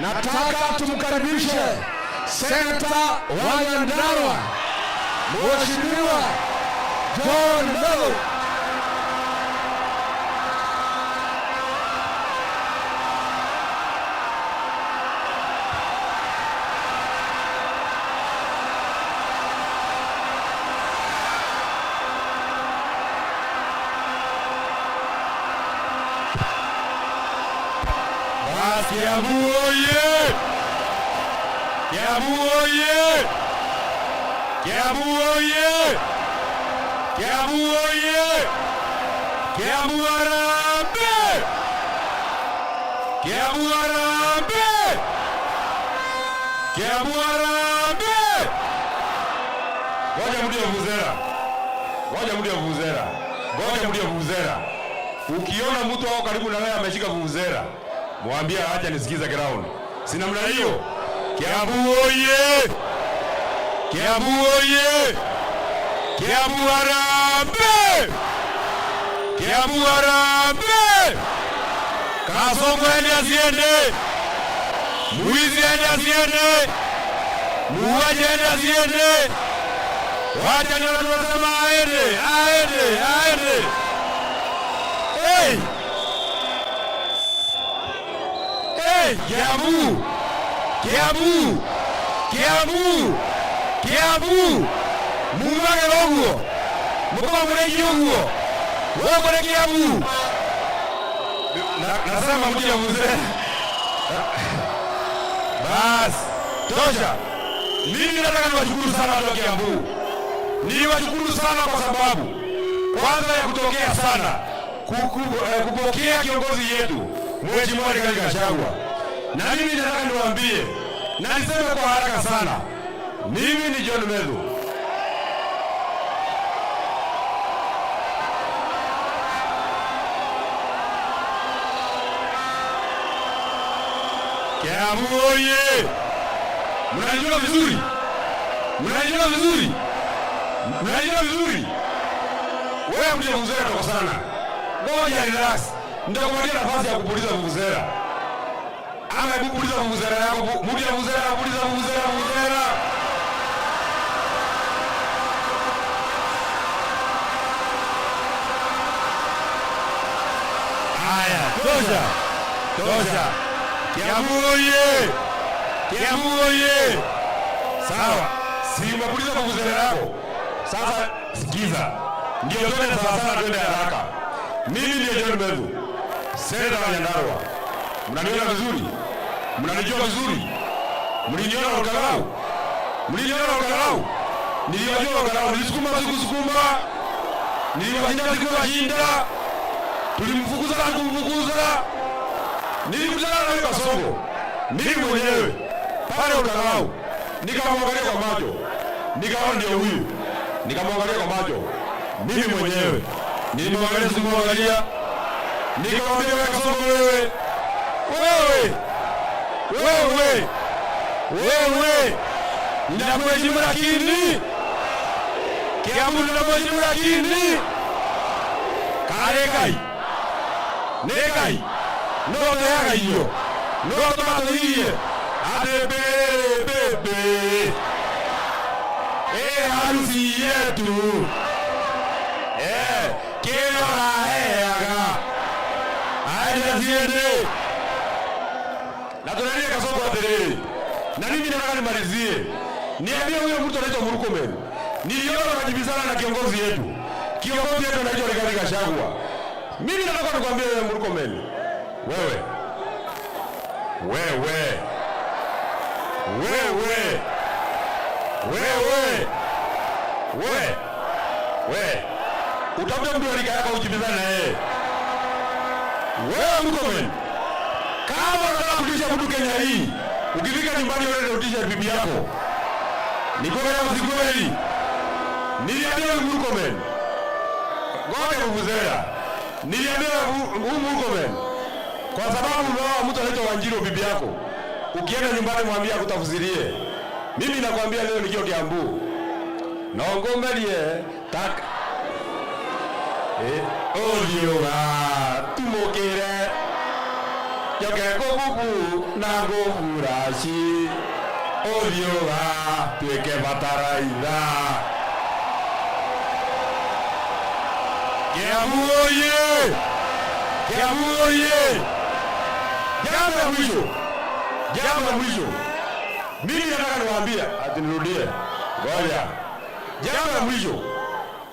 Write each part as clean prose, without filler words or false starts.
Nataka tumkaribishe Seneta wa Nyandarua Mheshimiwa John Mbeu. Kiambu oye! Kiambu oye! Kiambu oye! Kiambu oye! Kiambu Harambee! Kiambu Harambee! Kiambu Harambee! Ngoja mdio vuvuzela. Ngoja mdio vuvuzela. Ngoja mdio vuvuzela. Ukiona mtu wako karibu na wewe ameshika vuvuzela, mwambie acha nisikize ground. Si namna hiyo. Kiambu oye! Kiambu oye! Kiambu Harambee! Kiambu Harambee! Kasongo ende asiende. Mwizi ende asiende. Muuaji ende asiende. Wacha ndio tunasema aende, aende, aende. Hey! Kiambu! Kiambu! Kiambu! Kiambu! Mumage logo! Mukomure yugo! Wogore Kiambu! Nasema mjia mzee. Bas! Tosha! Mimi nataka niwashukuru sana watu wa Kiambu. Niwashukuru sana kwa sababu kwanza ya kutokea sana kupokea kiongozi yetu Mheshimiwa Rigathi Gachagua. Na mimi nataka niwaambie na niseme kwa haraka sana, mimi ni John Mbeu. Kiambu oye! Mnajua vizuri? Mnajua vizuri? Mnajua vizuri? Wewe mje vuvuzela toka sana. Ngoja relax. Nitakupatia nafasi ya kupuliza vuvuzela. Ama kupuliza vuvuzela yako, mje vuvuzela, kupuliza vuvuzela, vuvuzela. Haya, tosha. Tosha. Kiambu oye! Kiambu oye! Sawa. Si umepuliza vuvuzela yako. Sasa sikiza. Ndio twende sawa, twende haraka. Mimi ndio John Mbeu, Seneta wa Nyandarua. Mnaniona vizuri? Mnanijua vizuri? Mliniona ukalau? Mliniona ukalau? Niliwajua ukalau, nilisukuma sikusukuma. Niliwashinda sikuwashinda. Tulimfukuza na kumfukuza. Nilikutana na yule Kasongo. Mimi mwenyewe pale ukalau. Nikamwangalia kwa macho. Nikaona ndio huyu. Nikamwangalia kwa macho. Mimi mwenyewe nilimwangalia, sikumwangalia. Nikamwambia wewe Kasongo, wewe ninamheshimu lakini Kiambu ninamheshimu lakini karekai nekai note yaga hiyo note matoiye adebe bebe harusi yetu kero raheaga aenda siende. Na tunalia Kasongo aterere. Na mimi nataka nimalizie. Niambie huyo mtu anaitwa Murkomen. Niliona anajibizana na kiongozi yetu. Kiongozi yetu anaitwa Rigathi Gachagua. Mimi nataka nikwambie wewe Murkomen. Wewe. Utaambia mtu alika yako ujibizana na yeye. Wewe Murkomen. Kama unataka kutisha mtu Kenya hii, ukifika nyumbani wewe unatisha bibi yako. Ni kweli au si kweli? Niliambia Murkomen. Ngoja vuvuzela. Niliambia Murkomen. Kwa sababu unaoa mtu anaitwa Wanjiru bibi yako. Ukienda nyumbani mwambie akutafusirie. Mimi nakwambia leo nikiwa Kiambu. Naongomelie tak. Olio tumokere. Joke kububu na nguraci Odioga tueke bataraitha Kiambu oye! Kiambu oye! Jambo la mwisho. Jambo la mwisho. Mimi nataka niwaambie, ati nirudie. Ngoja. Jambo la mwisho.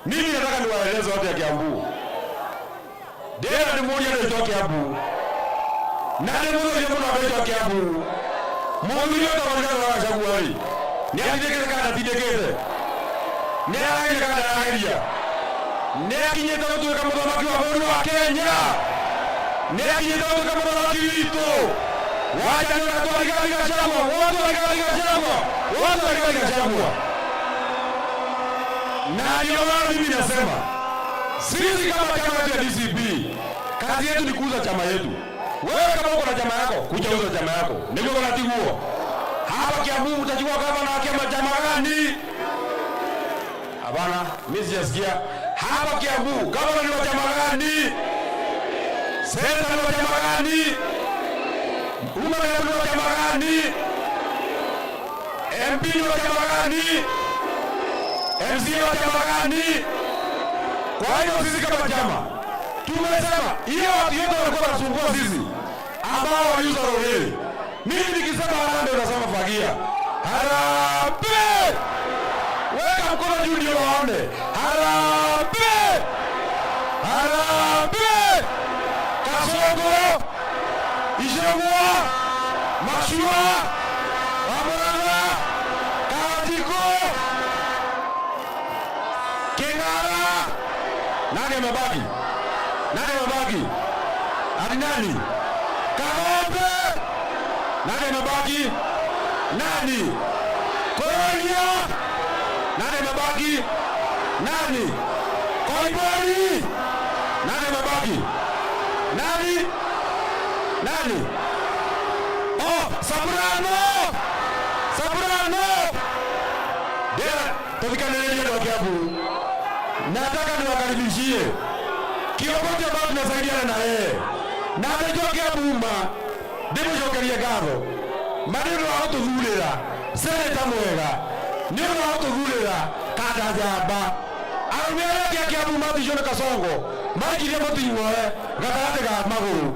Mimi nataka niwaeleze watu ya Kiambu. Dera ni mmoja ndio Kiambu. Nani mmoja ndio Kiambu. Mungu yote wanataka wachaguari. Ni atikeze kana tidekeze. Ni aje kana ahiria. Ni akinyeta watu kama mthamaki wa bodi wa Kenya. Ni akinyeta watu kama mthamaki wito. Wacha ni watu walikalika chagua. Watu walikalika chagua. Watu walikalika chagua. Na ndio maana mimi nasema sisi kama chama cha DCP kazi yetu ni kuuza chama yetu. Wewe kama uko na chama yako, kuja uza chama yako. Ndio uko na tiguo. Hapa Kiambu utajua kama na chama gani? Hapana, mimi sijasikia. Hapa Kiambu kama ni wa chama gani? Sasa ni wa chama gani? Ni wa chama gani? MP ni wa chama gani? MC ni wa chama gani? Kwa hiyo sisi kama chama tumesema hiyo watu yote walikuwa wanasumbua sisi ambao waliuza roho. Mimi nikisema harambee unasema fagia. Harambee! Weka mkono juu ndio waone. Harambee! Harambee! Kasongo! Ishegwa! Mashua! Amara! Katiko! Kingara! Nani amebaki? Nani amebaki? Hadi nani? Kaombe! Nani amebaki? Nani? Korea! Nani amebaki? Nani? Koibori! Nani amebaki? Nani? Nani? Oh, Sabrano! Sabrano! Dera, tafika nilele ndio Kiambu. Nataka niwakaribishie kiongozi ambaye tunasaidiana na yeye. Na anajua Kiambu ndimo jokeria gatho. Maneno wa tuthurira seneta mwega. Ndio wa tuthurira kada jamba. Arumere kia Kiambu matijone Kasongo. Majire mutiwe gatagate ga maguru.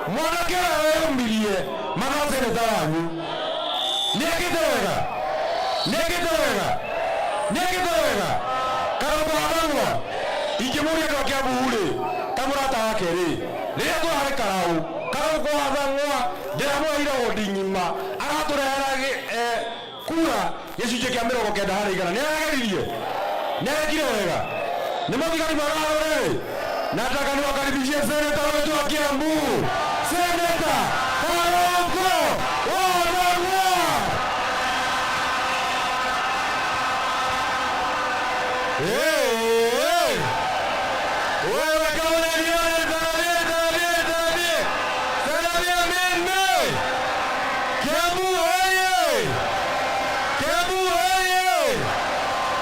Mwanake wewe mbirie mana seneta wanyu. Nekitowega. Nekitowega. Nekitowega. Karabangwa. Ikimuria kwa Kiambu ule. Kamurata wake ri. Ria tu hari karau. Karau kwa thangwa. Ndĩramwa ira Odinga araturehera kura gĩcunjĩ kĩa 90 harĩ igana. Nĩageririe. Nĩekire wega. Nĩ mũthigari mararore. Nataka niwakaribishie seneta wetu wa Kiambu. Seneta Karongo Wandangwa. Wewe kama unaniona